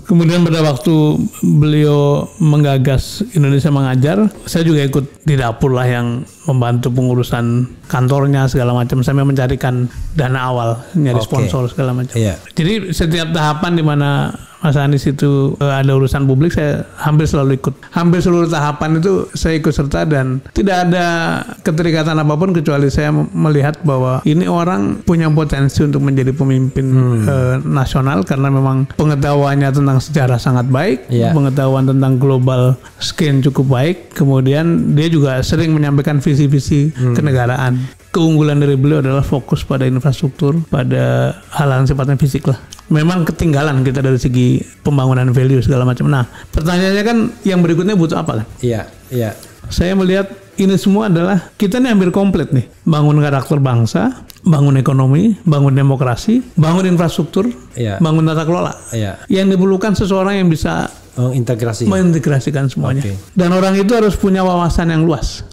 Kemudian pada waktu beliau menggagas Indonesia Mengajar, saya juga ikut di dapur lah yang membantu pengurusan kantornya segala macam, sampai mencarikan dana awal, nyari sponsor segala macam. Jadi setiap tahapan di mana Mas Anies itu ada urusan publik, saya hampir selalu ikut. Hampir seluruh tahapan itu saya ikut serta, dan tidak ada keterikatan apapun kecuali saya melihat bahwa ini orang punya potensi untuk menjadi pemimpin nasional, karena memang pengetahuannya tentang sejarah sangat baik, pengetahuan tentang global skin cukup baik, kemudian dia juga sering menyampaikan visi-visi kenegaraan. Keunggulan dari beliau adalah fokus pada infrastruktur, pada hal-hal sifatnya fisik lah. Memang ketinggalan kita dari segi pembangunan value segala macam. Nah, pertanyaannya kan yang berikutnya butuh apa kan? Iya. Saya melihat ini semua adalah kita nih hampir komplit nih. Bangun karakter bangsa, bangun ekonomi, bangun demokrasi, bangun infrastruktur, bangun tata kelola. Yang diperlukan seseorang yang bisa mengintegrasikan semuanya. Dan orang itu harus punya wawasan yang luas.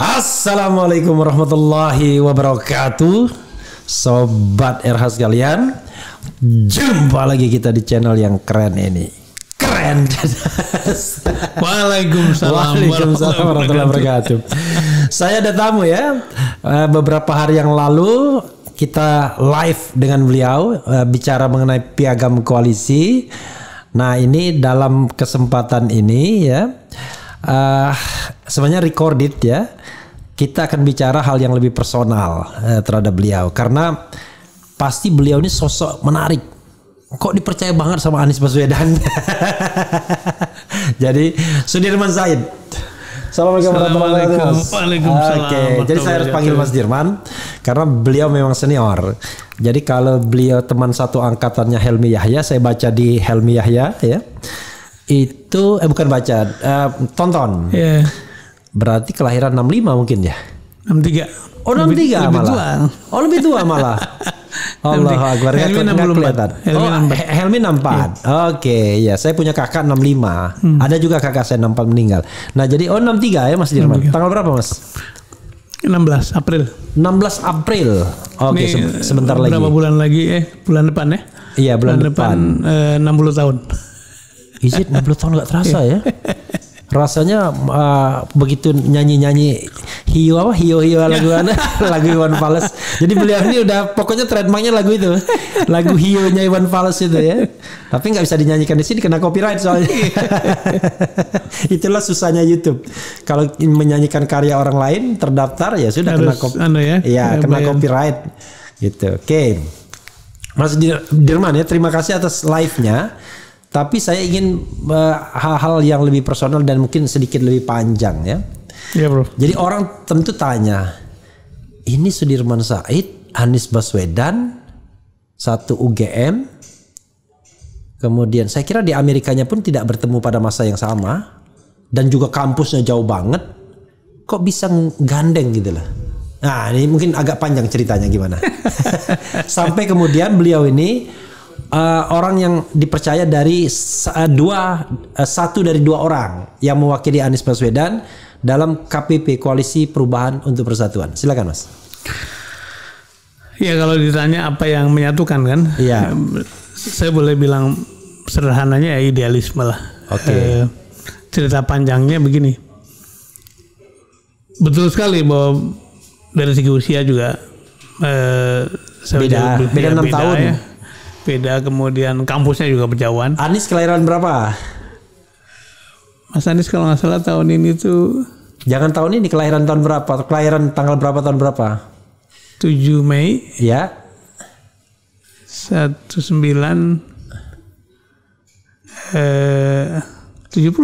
Assalamualaikum warahmatullahi wabarakatuh, Sobat RH sekalian. Jumpa lagi kita di channel yang keren ini. Keren. Waalaikumsalam warahmatullahi wabarakatuh. Saya ada tamu ya. Beberapa hari yang lalu kita live dengan beliau, bicara mengenai piagam koalisi. Nah, ini dalam kesempatan ini ya, sebenarnya recorded ya. Kita akan bicara hal yang lebih personal terhadap beliau, karena pasti beliau ini sosok menarik. Kok dipercaya banget sama Anies Baswedan? Jadi Sudirman Said. Assalamualaikum warahmatullahi wabarakatuh. Waalaikumsalam. Oke, jadi saya harus panggil Mas Dirman karena beliau memang senior. Jadi kalau beliau teman satu angkatannya Helmi Yahya, saya baca di Helmi Yahya ya. Itu bukan baca, tonton. Berarti kelahiran 65 mungkin ya? 63. Oh, 63 lebih malah. Tua. Oh, lebih tua malah. Allahu Akbar. Helmi 64. Helmi 64. Oke, ya, saya punya kakak 65. Ada juga kakak saya 64 meninggal. Nah, jadi 63 ya Mas Dirman. Tanggal berapa, Mas? 16 April. 16 April. Oke, sebentar lagi. Berapa bulan lagi? Bulan depan ya? Iya, bulan depan. 60 tahun. Izin 60 tahun gak terasa ya? Rasanya begitu nyanyi hiu lagu lagu Iwan Fals. Jadi beliau ini udah pokoknya trademarknya lagu itu, lagu hiunya Iwan Fals itu ya. Tapi nggak bisa dinyanyikan di sini, kena copyright soalnya. Itulah susahnya YouTube. Kalau menyanyikan karya orang lain terdaftar ya sudah kena copyright gitu. Oke. Mas Dirman ya, terima kasih atas live-nya. Tapi saya ingin hal-hal yang lebih personal dan mungkin sedikit lebih panjang ya. Iya bro. Jadi orang tentu tanya, ini Sudirman Said, Anies Baswedan, satu UGM, kemudian saya kira di Amerikanya pun tidak bertemu pada masa yang sama, dan juga kampusnya jauh banget, kok bisa gandeng gitu lah. Nah, ini mungkin agak panjang ceritanya gimana. Sampai kemudian beliau ini orang yang dipercaya dari satu dari dua orang yang mewakili Anies Baswedan dalam KPP, Koalisi Perubahan untuk Persatuan. Silakan Mas. Ya, kalau ditanya apa yang menyatukan kan? Iya. Saya boleh bilang sederhananya ya idealisme lah. Oke. cerita panjangnya begini. Betul sekali bahwa dari segi usia juga beda 6 tahun. Ya. Beda, kemudian kampusnya juga berjauhan. Anies kelahiran berapa? Mas Anies kalau nggak salah tahun ini tuh. Jangan tahun ini, kelahiran tahun berapa? Kelahiran tanggal berapa tahun berapa? 7 Mei. Ya. 1970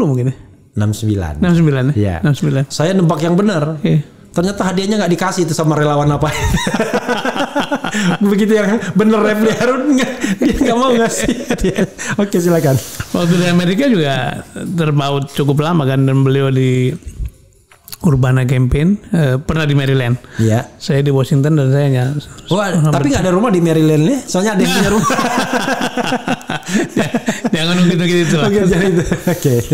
mungkin ya. 69. 69 ya. 69. Saya nebak yang benar. Okay. Ternyata hadiahnya nggak dikasih itu sama relawan apa. Begitu yang bener Refli Harun dia nggak mau ngasih hadiah. Oke, silakan. Waktu di Amerika juga terpaut cukup lama kan, dan beliau di Urbana Campaign, pernah di Maryland. Iya. Saya di Washington dan saya hanya. Tapi nggak ada rumah di Maryland nih, soalnya ada yang punya rumah. Jangan gitu lah. Oke.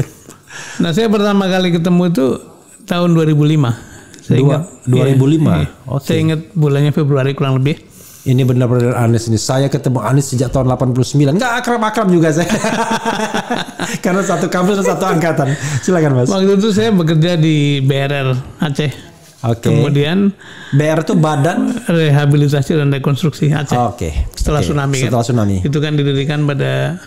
Nah, saya pertama kali ketemu itu tahun 2005. Saya ingat 2005. Ya, okay. Saya ingat bulannya Februari kurang lebih. Ini benar-benar Anies ini. Saya ketemu Anies sejak tahun 89. Nggak akrab-akrab juga saya. Karena satu kampus dan satu angkatan. Silakan Mas. Waktu itu saya bekerja di BRR Aceh. Oke. Kemudian BR itu Badan Rehabilitasi dan Rekonstruksi Aceh. Oke. Setelah tsunami. Setelah tsunami. Itu kan didirikan pada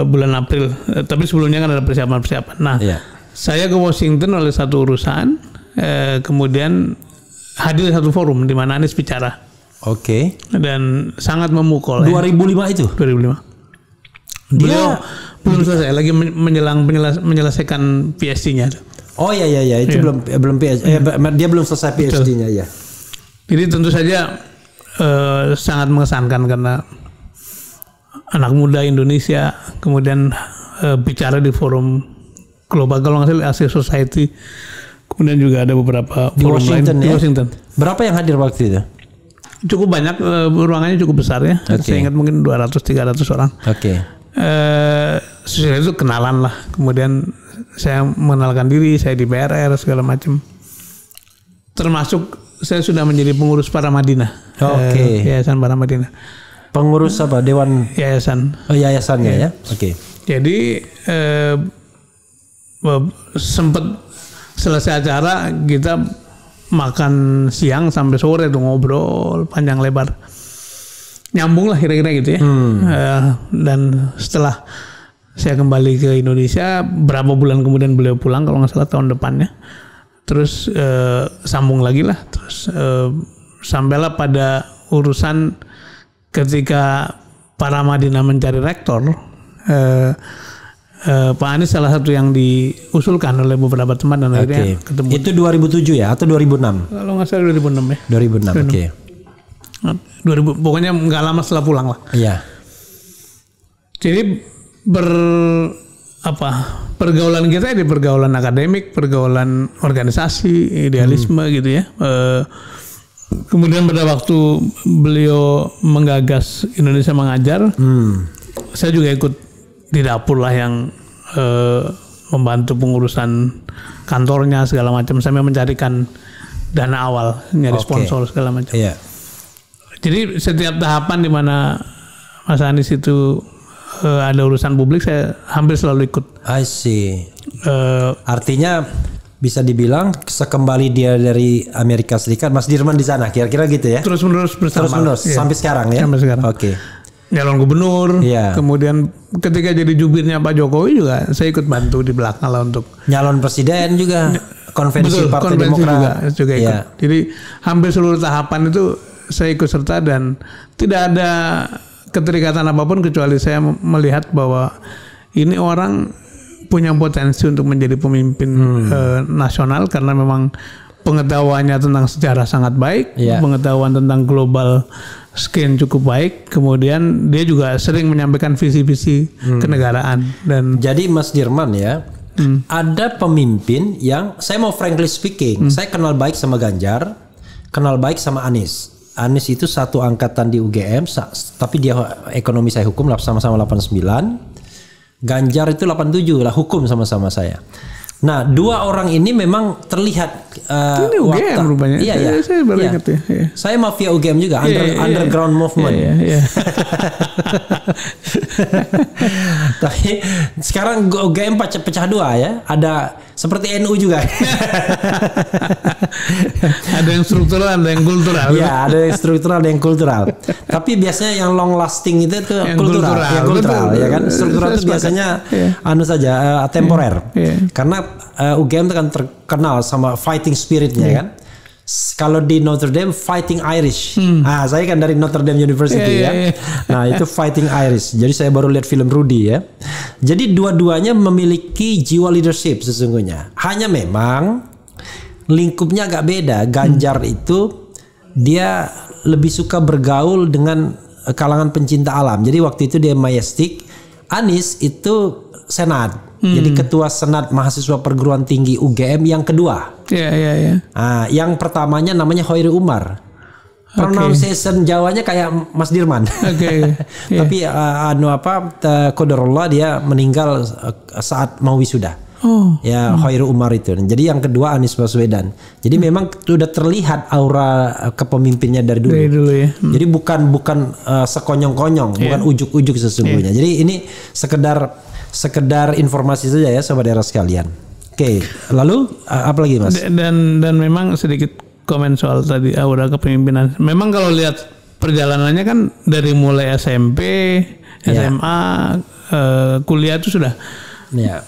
bulan April. Tapi sebelumnya kan ada persiapan-persiapan. Nah, saya ke Washington oleh satu urusan. Kemudian hadir satu forum di mana Anies bicara. Oke. Dan sangat memukul. 2005 itu? 2005. Beliau belum selesai lagi menyelesaikan PhD-nya. Oh iya itu belum PhD. Dia belum selesai PhD-nya ya. Jadi tentu saja sangat mengesankan karena anak muda Indonesia kemudian bicara di forum global, kalau nggak salah Asia Society. Kemudian juga ada beberapa di Washington lain, di Washington. Berapa yang hadir waktu itu? Cukup banyak, ruangannya cukup besar ya. Saya ingat mungkin 200-300 orang. Oke. Sesudah itu kenalan lah. Kemudian saya mengenalkan diri, saya di BRR segala macam. Termasuk saya sudah menjadi pengurus Paramadina. Oke. Yayasan Paramadina. Pengurus apa? Dewan Yayasan. Oh, yayasannya ya. Oke. Jadi sempat selesai acara kita makan siang sampai sore tuh, ngobrol panjang lebar, nyambung lah kira-kira gitu ya. Dan setelah saya kembali ke Indonesia, berapa bulan kemudian beliau pulang kalau nggak salah tahun depannya, terus sambung lagi lah, terus sampailah pada urusan ketika Paramadina mencari rektor. Pak Anies salah satu yang diusulkan oleh beberapa teman dan akhirnya ketemu. Itu 2007 ya atau 2006? Kalau nggak salah 2006 ya. 2006. Oke. 2000, pokoknya nggak lama setelah pulang lah. Iya. Jadi pergaulan kita di pergaulan akademik, pergaulan organisasi, idealisme gitu ya. Kemudian pada waktu beliau menggagas Indonesia Mengajar, saya juga ikut di dapur lah yang membantu pengurusan kantornya segala macam, sampai mencarikan dana awal, nyari sponsor segala macam. Iya. Jadi setiap tahapan di mana Mas Anies itu ada urusan publik, saya hampir selalu ikut. I see. Artinya bisa dibilang sekembali dia dari Amerika Serikat, Mas Dirman di sana, kira-kira gitu ya? Terus menerus bersama. Terus menerus sampai sekarang ya? Sampai sekarang. Oke. Nyalon gubernur, kemudian ketika jadi jubirnya Pak Jokowi juga saya ikut bantu di belakang lah untuk nyalon presiden juga, konvensi Partai konvensi Demokrat juga ikut. Jadi hampir seluruh tahapan itu saya ikut serta dan tidak ada keterikatan apapun kecuali saya melihat bahwa ini orang punya potensi untuk menjadi pemimpin nasional karena memang pengetahuannya tentang sejarah sangat baik, pengetahuan tentang global skin cukup baik, kemudian dia juga sering menyampaikan visi-visi kenegaraan. Dan jadi Mas Dirman ya, ada pemimpin yang saya mau frankly speaking, saya kenal baik sama Ganjar, kenal baik sama Anies. Anies itu satu angkatan di UGM, tapi dia ekonomi saya hukum sama-sama 89. Ganjar itu 87 lah, hukum sama-sama saya. Nah, dua orang ini memang terlihat Ini UGM rupanya. Iya. Saya baru ingat ya. Iya. Saya mafia UGM juga, underground movement. Iya. Tapi sekarang UGM pecah dua ya. Ada seperti NU juga. Ada yang struktural, ada yang kultural. Iya, ada yang struktural, ada yang kultural. Tapi biasanya yang long lasting itu yang kultural. Yang kultural, ya kan. Struktural itu biasanya saja temporer. Karena UGM itu kan terkenal sama fighting spiritnya kan. Kalau di Notre Dame fighting Irish. Saya kan dari Notre Dame University ya. Nah, itu fighting Irish. Jadi saya baru lihat film Rudy ya. Jadi dua-duanya memiliki jiwa leadership sesungguhnya. Hanya memang lingkupnya agak beda. Ganjar itu dia lebih suka bergaul dengan kalangan pencinta alam. Jadi waktu itu dia Majestic. Anies itu Senat. Jadi ketua Senat Mahasiswa Perguruan Tinggi UGM yang kedua. Iya. Yang pertamanya namanya Hoiri Umar. Pronunciation Jawanya kayak Mas Dirman. Tapi qadarullah dia meninggal saat mau wisuda. Hoiri Umar itu. Jadi yang kedua Anies Baswedan. Jadi memang sudah terlihat aura kepemimpinnya dari dulu. Ya. Jadi bukan sekonyong-konyong, bukan ujuk-ujuk sesungguhnya. Jadi ini sekedar informasi saja ya sobat era sekalian. Oke, lalu apa lagi Mas? Dan memang sedikit komen soal tadi aura kepemimpinan. Memang kalau lihat perjalanannya kan dari mulai SMP, SMA, kuliah itu sudah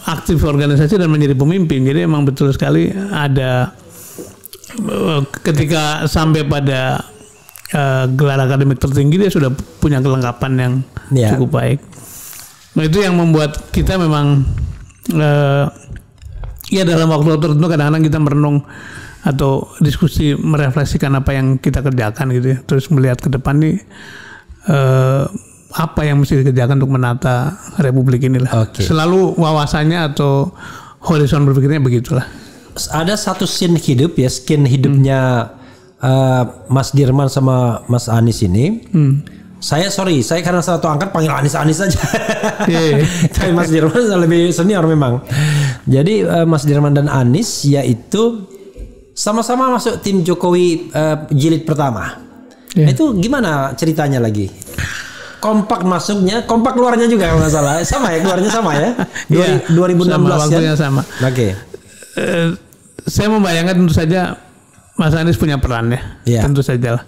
aktif organisasi dan menjadi pemimpin. Jadi memang betul sekali ada ketika sampai pada gelar akademik tertinggi dia sudah punya kelengkapan yang cukup baik. Nah itu yang membuat kita memang dalam waktu tertentu kadang-kadang kita merenung atau diskusi merefleksikan apa yang kita kerjakan gitu ya. Terus melihat ke depan nih apa yang mesti dikerjakan untuk menata republik inilah. Selalu wawasannya atau horizon berpikirnya begitulah. Ada satu scene hidup ya, hidupnya Mas Dirman sama Mas Anies ini. Saya karena satu angkat panggil Anies saja. Tapi Mas Dirman lebih senior memang. Jadi Mas Dirman dan Anies yaitu sama-sama masuk tim Jokowi jilid pertama. Itu gimana ceritanya lagi? Kompak masuknya, kompak keluarnya juga kalau nggak salah. Sama ya, keluarnya sama ya. 2016 sama, waktunya sama. Saya membayangkan tentu saja Mas Anies punya peran ya. Tentu saja lah.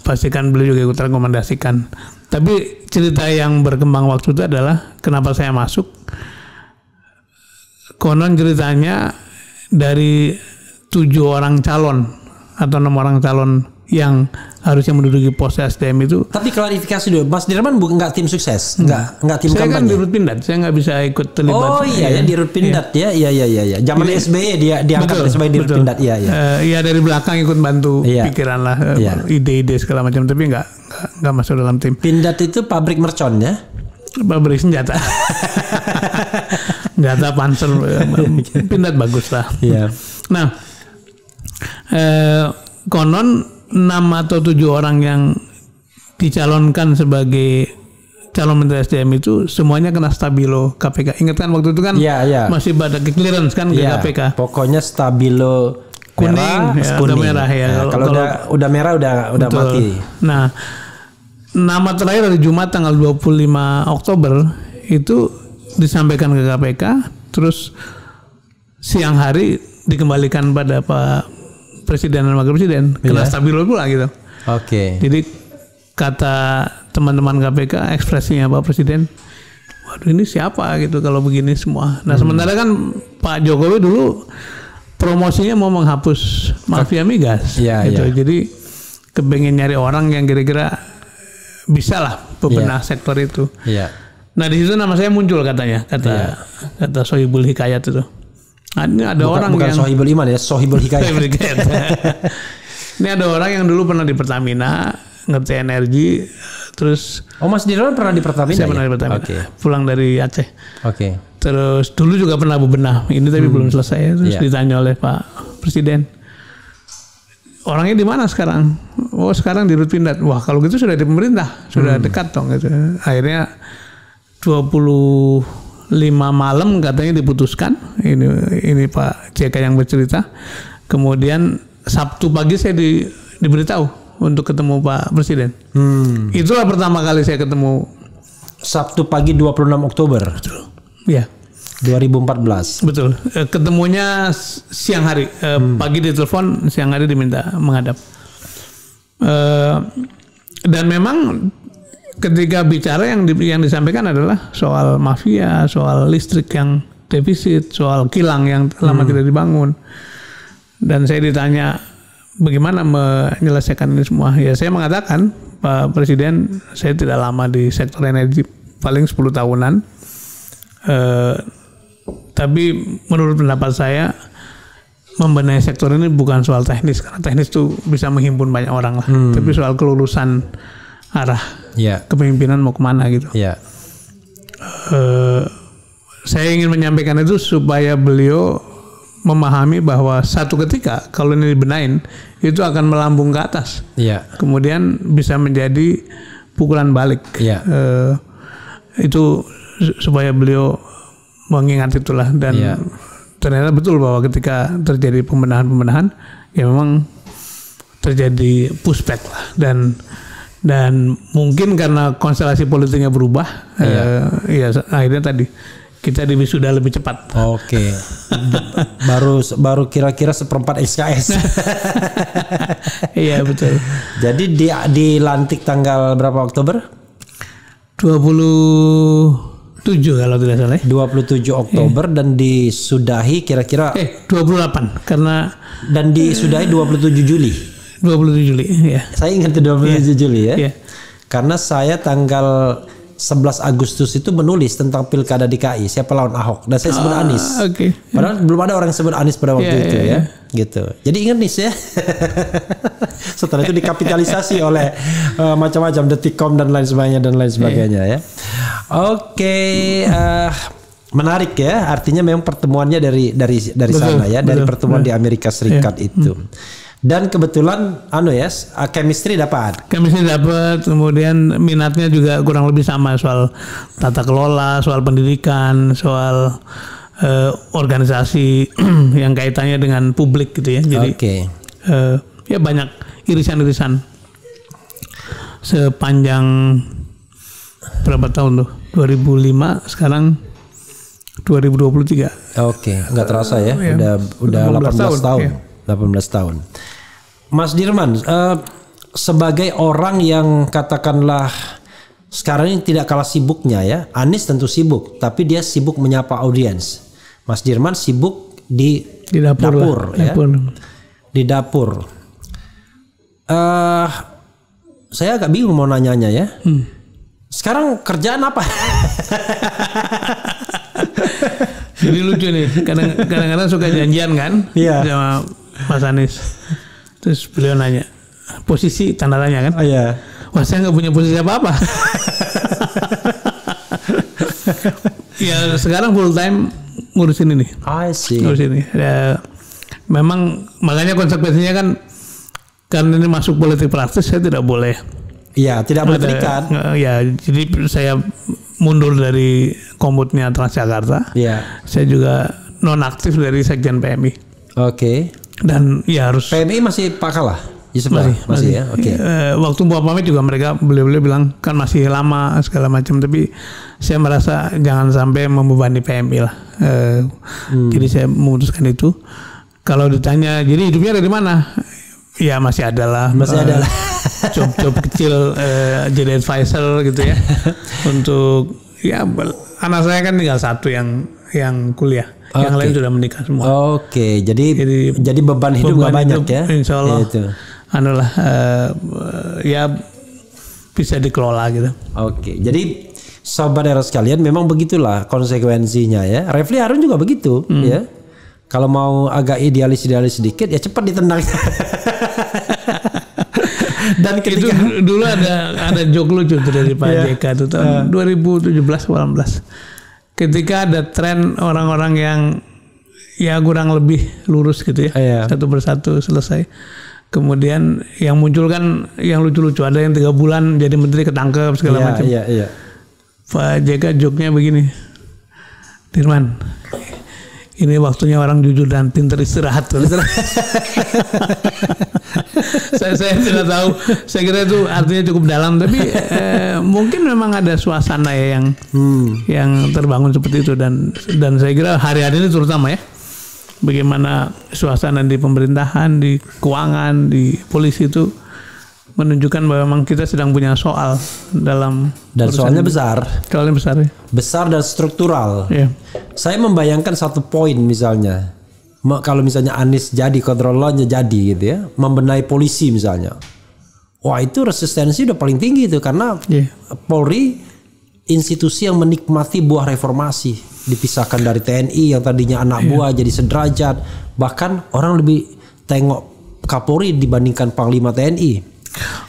Pastikan beliau juga ikut rekomendasikan. Tapi cerita yang berkembang waktu itu adalah kenapa saya masuk. Konon ceritanya dari 7 orang calon atau 6 orang calon yang harusnya menduduki pos SDM itu. Tapi klarifikasi dulu, Mas Dirman bukan nggak tim sukses, nggak tim kampanye. Saya kan di Rut Pindad, saya nggak bisa ikut terlibat. Oh iya di Rut Pindad ya. Zaman SBY dia diangkat sebagai di Rut Pindad. Iya dari belakang ikut bantu pikiran lah, ide-ide segala macam, tapi nggak masuk dalam tim. Pindad itu pabrik mercon ya. Pabrik senjata. Senjata panser. Pindad bagus lah. Nah, konon 6 atau 7 orang yang dicalonkan sebagai calon menteri SDM itu semuanya kena stabilo KPK. Ingat kan waktu itu kan masih pada clearance kan ke KPK. Pokoknya stabilo kuning atau merah ya. Kalau udah merah udah mati. Nah, nama terakhir hari Jumat tanggal 25 Oktober itu disampaikan ke KPK, terus siang hari dikembalikan pada Pak Presiden dan Wakil Presiden, kena stabilo pula gitu. Jadi kata teman-teman KPK, ekspresinya Pak Presiden, waduh ini siapa gitu kalau begini semua. Nah sementara kan Pak Jokowi dulu promosinya mau menghapus mafia migas, gitu. Jadi kepengen nyari orang yang kira-kira bisa lah bebenah sektor itu. Nah di situ nama saya muncul katanya, kata Sohibul Hikayat itu. Nah, ini ada orang bukan yang Sohibul Iman ya, Sohibul Hikayat. Ini ada orang yang dulu pernah di Pertamina, ngerti energi, terus. Mas Dirman pernah di Pertamina? Saya pernah di Pertamina. Pulang dari Aceh. Terus dulu juga pernah bebenah, ini tapi belum selesai. Terus ditanya oleh Pak Presiden, orangnya di mana sekarang? Oh sekarang di Rut Pindad. Wah kalau gitu sudah di pemerintah, sudah dekat dong gitu. Akhirnya 25 malam katanya diputuskan. Ini Pak JK yang bercerita Kemudian Sabtu pagi saya diberitahu untuk ketemu Pak Presiden. Itulah pertama kali saya ketemu. Sabtu pagi 26 Oktober. Betul. Ya. 2014. Betul. Ketemunya siang hari. Pagi ditelepon, siang hari diminta menghadap. Dan memang ketika bicara yang disampaikan adalah soal mafia, soal listrik yang defisit, soal kilang yang lama tidak dibangun. Dan saya ditanya bagaimana menyelesaikan ini semua. Ya saya mengatakan, Pak Presiden, saya tidak lama di sektor energi, paling 10 tahunan. Tapi menurut pendapat saya, membenahi sektor ini bukan soal teknis, karena teknis itu bisa menghimpun banyak orang lah. Tapi soal kelulusan arah kepemimpinan mau kemana gitu. Saya ingin menyampaikan itu supaya beliau memahami bahwa satu ketika kalau ini dibenahin itu akan melambung ke atas. Kemudian bisa menjadi pukulan balik. Itu supaya beliau mengingat itulah. Dan ternyata betul bahwa ketika terjadi pembenahan ya memang terjadi pushback lah. Dan mungkin karena konstelasi politiknya berubah, ya akhirnya tadi kita diwisuda lebih cepat. Oke. baru kira-kira seperempat SKS. Iya betul. Jadi dilantik tanggal berapa Oktober? 27 kalau tidak salah. 27 Oktober dan disudahi kira-kira 28 karena dan disudahi 27 Juli. 27 Juli ya. Saya ingat 27 Juli ya. Karena saya tanggal 11 Agustus itu menulis tentang pilkada DKI, siapa lawan Ahok, dan saya sebut Anies. Padahal belum ada orang yang sebut Anies pada waktu itu ya. Gitu. Jadi ingat nih ya. Setelah itu dikapitalisasi oleh macam-macam Detikcom dan lain sebagainya ya. Oke, menarik ya. Artinya memang pertemuannya dari sana ya, dari pertemuan di Amerika Serikat itu. Dan kebetulan chemistry dapat. Kemudian minatnya juga kurang lebih sama soal tata kelola, soal pendidikan, soal organisasi yang kaitannya dengan publik gitu ya. Jadi ya banyak irisan-irisan sepanjang berapa tahun tuh? 2005 sekarang 2023. Nggak terasa ya. Udah 18 tahun. 18 tahun. Mas Dirman, sebagai orang yang katakanlah sekarang ini tidak kalah sibuknya ya. Anies tentu sibuk, tapi dia sibuk menyapa audiens. Mas Dirman sibuk di dapur ya. Di dapur. Saya agak bingung mau nanyanya ya. Sekarang kerjaan apa? Jadi lucu nih, kadang-kadang suka janjian kan sama Mas Anies. Terus beliau nanya, posisi tanda tanya kan? Wah saya nggak punya posisi apa-apa. Ya sekarang full time ngurusin ini. Ngurusin ini. Ya, memang makanya konsekuensinya kan, karena ini masuk politik praktis, saya tidak boleh. Tidak boleh terikat. Jadi saya mundur dari komutnya Transjakarta. Saya juga nonaktif dari Sekjen PMI. Dan ya harus. PMI masih Pak Kala? Masih ya. Waktu mau pamit juga beliau bilang kan masih lama segala macam, tapi saya merasa jangan sampai membebani PMI lah. Jadi saya memutuskan itu. Kalau ditanya, jadi hidupnya dari mana? Ya masih ada lah. Job kecil jadi advisor gitu ya. Untuk anak saya kan tinggal satu yang kuliah. Yang lain sudah menikah semua. Jadi beban hidup gak banyak ya. Insya Allah. Ya bisa dikelola gitu. Jadi sobat era sekalian, memang begitulah konsekuensinya ya. Refli Harun juga begitu ya. Kalau mau agak idealis sedikit ya cepat ditendang. Dan ketika itu dulu ada joke lucu dari Pak JK itu tahun 2017-18. Ketika ada tren orang-orang yang ya kurang lebih lurus gitu ya, satu persatu selesai. Kemudian yang muncul kan yang lucu-lucu, ada yang 3 bulan jadi menteri ketangkep segala macam. Pak JK joke-nya begini, Dirman, ini waktunya orang jujur dan pintar istirahat. saya tidak tahu. Saya kira itu artinya cukup dalam, tapi mungkin memang ada suasana ya yang terbangun seperti itu, dan saya kira hari-hari ini terutama ya, bagaimana suasana di pemerintahan, di keuangan, di polisi itu menunjukkan bahwa memang kita sedang punya soal dalam, dan soalnya besar ya. Besar dan struktural. Yeah. Saya membayangkan satu poin misalnya, kalau misalnya Anies jadi kontrolnya jadi gitu ya, membenahi polisi misalnya, wah itu resistensi udah paling tinggi itu, karena Polri institusi yang menikmati buah reformasi, dipisahkan dari TNI yang tadinya anak buah jadi sederajat, bahkan orang lebih tengok Kapolri dibandingkan Panglima TNI.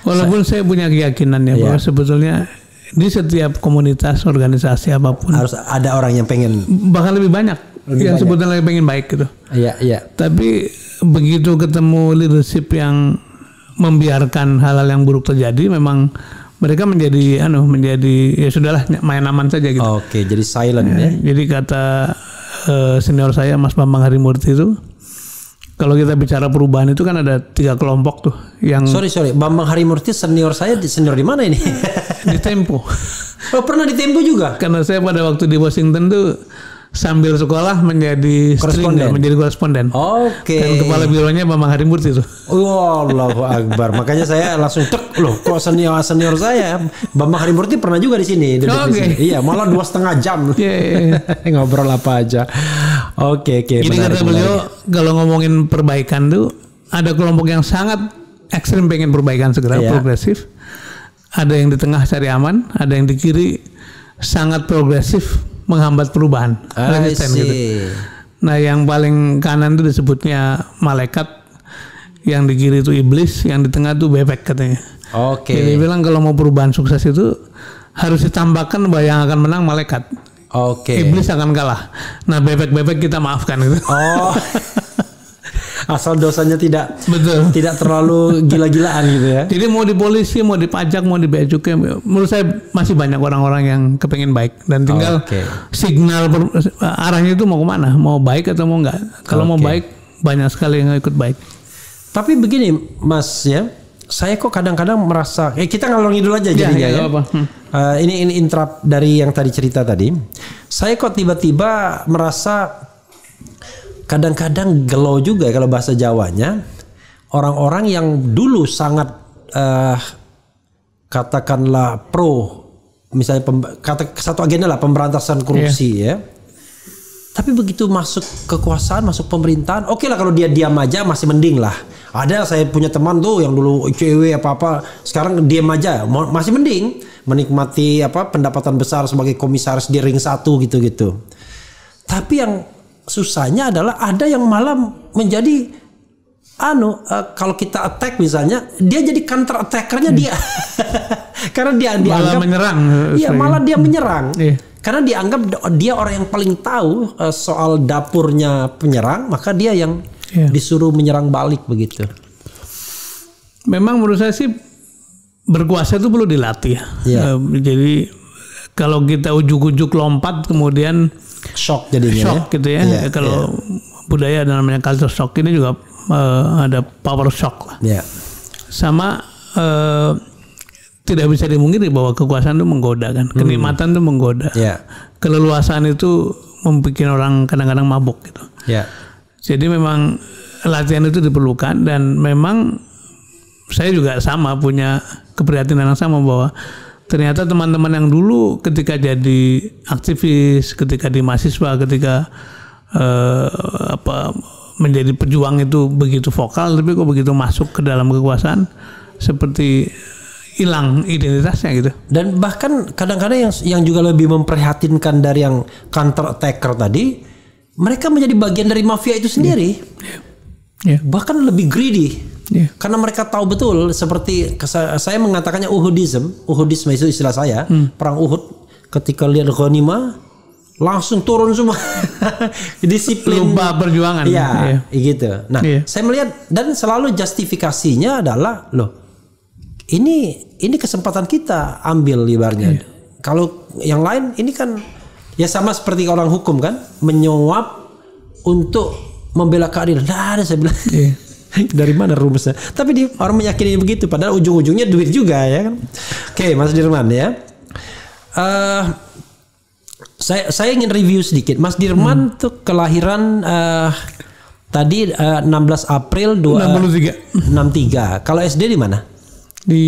Walaupun saya punya keyakinan ya bahwa sebetulnya di setiap komunitas, organisasi apapun harus ada orang yang pengen, bahkan lebih banyak yang sebetulnya pengen baik gitu. Iya. Tapi begitu ketemu leadership yang membiarkan hal-hal yang buruk terjadi, memang mereka menjadi ya sudahlah, main aman saja gitu. Oke, jadi silent ya. Jadi kata senior saya Mas Bambang Harimurti itu, kalau kita bicara perubahan itu kan ada 3 kelompok tuh yang Sorry Bambang Harimurti senior saya, senior di mana ini? Di Tempo. Oh, pernah di Tempo juga? Karena saya pada waktu di Washington tuh sambil sekolah menjadi koresponden. Oke. Dan kepala bironya Bambang Harimurti itu. Allahu Akbar. Makanya saya langsung loh kok senior saya Bambang Harimurti pernah juga di sini. Iya, malah 2,5 jam. Ngobrol apa aja. Oke. Jadi kata beliau, kalau ngomongin perbaikan tuh ada kelompok yang sangat ekstrim pengen perbaikan segera, progresif. Ada yang di tengah cari aman, ada yang di kiri sangat progresif menghambat perubahan. Gitu. Nah, yang paling kanan itu disebutnya malaikat, yang di kiri itu iblis, yang di tengah itu bebek katanya. Oke. Jadi bilang kalau mau perubahan sukses itu harus ditambahkan bahwa yang akan menang malaikat. Oke. Iblis akan kalah. Nah, bebek-bebek kita maafkan gitu. Oh. Asal dosanya tidak terlalu gila-gilaan gitu ya. Jadi mau di polisi, mau di pajak, mau di bea cukai, menurut saya masih banyak orang-orang yang kepengen baik, dan tinggal signal arahnya itu mau kemana, mau baik atau mau enggak. Kalau mau baik, banyak sekali yang ikut baik. Tapi begini Mas ya, saya kok kadang-kadang merasa kita ngalor ngidul aja jadinya ya. Ini intrap dari yang tadi cerita tadi. Saya kok tiba-tiba merasa kadang-kadang gelo juga kalau bahasa Jawanya, orang-orang yang dulu sangat katakanlah pro, misalnya satu agenda lah pemberantasan korupsi ya. Tapi begitu masuk kekuasaan, masuk pemerintahan, oke lah kalau dia diam aja masih mending lah. Ada saya punya teman tuh yang dulu ICW apa-apa, sekarang diam aja masih mending, menikmati pendapatan besar sebagai komisaris di ring 1 gitu-gitu. Tapi yang susahnya adalah ada yang malah menjadi kalau kita attack misalnya, dia jadi counter attackernya dia. Karena dia dianggap menyerang. Iya, malah dia menyerang. Karena dianggap dia orang yang paling tahu soal dapurnya penyerang, maka dia yang disuruh menyerang balik begitu. Memang menurut saya sih berkuasa itu perlu dilatih. Jadi kalau kita ujuk-ujuk lompat kemudian shock jadinya gitu ya. Kalau budaya ada namanya culture shock, ini juga ada power shock lah. Sama tidak bisa dimungkiri bahwa kekuasaan itu menggoda kan, kenikmatan itu menggoda, keleluasaan itu membuat orang kadang-kadang mabuk gitu. Jadi memang latihan itu diperlukan, dan memang saya juga sama punya keprihatinan yang sama bahwa ternyata teman-teman yang dulu ketika jadi aktivis, ketika di mahasiswa, ketika menjadi pejuang itu begitu vokal, tapi kok begitu masuk ke dalam kekuasaan seperti hilang identitasnya gitu. Dan bahkan kadang-kadang yang juga lebih memprihatinkan dari yang counter attacker tadi, mereka menjadi bagian dari mafia itu sendiri. Bahkan lebih greedy. Karena mereka tahu betul, seperti saya mengatakannya Uhudisme itu istilah saya, perang Uhud. Ketika lihat ghanimah langsung turun semua. Disiplin, lupa perjuangan. Gitu. Nah, saya melihat dan selalu justifikasinya adalah ini kesempatan kita ambil ibaratnya. Kalau yang lain ini kan ya sama seperti orang hukum kan, menyuap untuk membela keadilan. Nggak ada, saya bilang. Iya. Dari mana rumusnya? Tapi dia orang meyakini begitu, padahal ujung-ujungnya duit juga ya kan. Oke, Mas Dirman ya. Saya ingin review sedikit. Mas Dirman tuh kelahiran tadi 16 April 63. Kalau SD di mana? Di